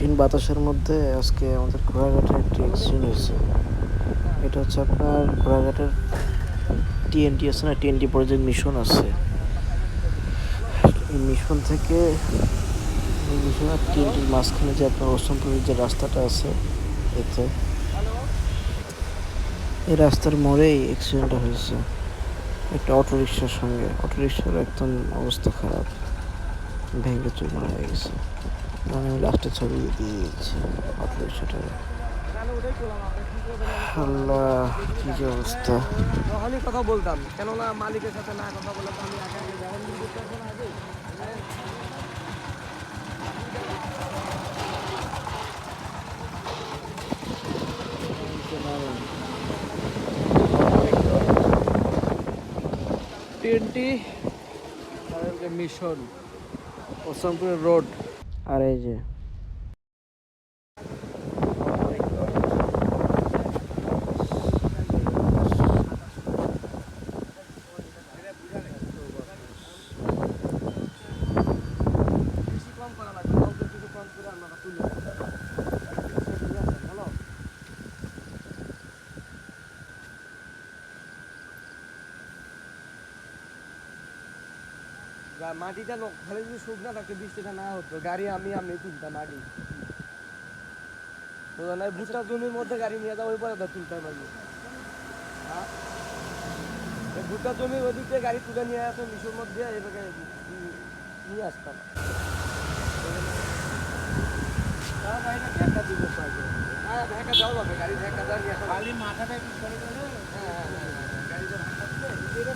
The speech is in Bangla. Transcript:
কঠিন বাতাসের মধ্যে আজকে আমাদের ঘোড়াঘাটে একটি অ্যাক্সিডেন্ট হয়েছে। এটা হচ্ছে আপনার ঘোড়াঘাটের টিএনটি আছে না, টিএনটি প্রজেক্ট মিশন আছে। এই মিশন থেকে এই মিশন আর টিএনটির মাঝখানে যে আপনার ওসমানপুরের যে রাস্তাটা আছে, এতে এই রাস্তার মোড়েই অ্যাক্সিডেন্টটা হয়েছে একটা অটোরিকশার সঙ্গে। অটোরিকশার একদম অবস্থা খারাপ, ভেঙে চুরমার হয়ে গেছে। মানে আমি লাস্টে ছবি দিয়ে দিয়েছি অটোরিকশাটার। আল্লাহ, কি যে অবস্থা! যখনই কথা বলতাম, কেননা মালিকের সাথে না কথা বলে তো আমি আগে আগে যখন আগে টিএনটি মিশন ওসমানপুরের রোড। আর এই যে কম করা লাগবে, অল্প কিছু কম করে আমরা তুলে ভালো। মাটিটা খালি যদি শুকনা থাকতো, বৃষ্টিটা না হতো, গাড়ি আমি তুলতাম মাটি। ভুট্টা জমির মধ্যে গাড়ি নিয়ে যাওয়া, ওই পরে তুলতে পারবো। হ্যাঁ, ভুট্টা জমির ওই দিক দিয়ে গাড়ি তুলে নিয়ে আসতো মিশোর মধ্যে, এভাবে নিয়ে আসতাম। ঢাকা দিব হ্যাঁ, ঢাকা যাওয়া যাবে, গাড়ি ঢাকা যাওয়া নিয়ে আসা খালি মাথাটা একটু করে। হ্যাঁ, গাড়িটা ঢাকা দিলে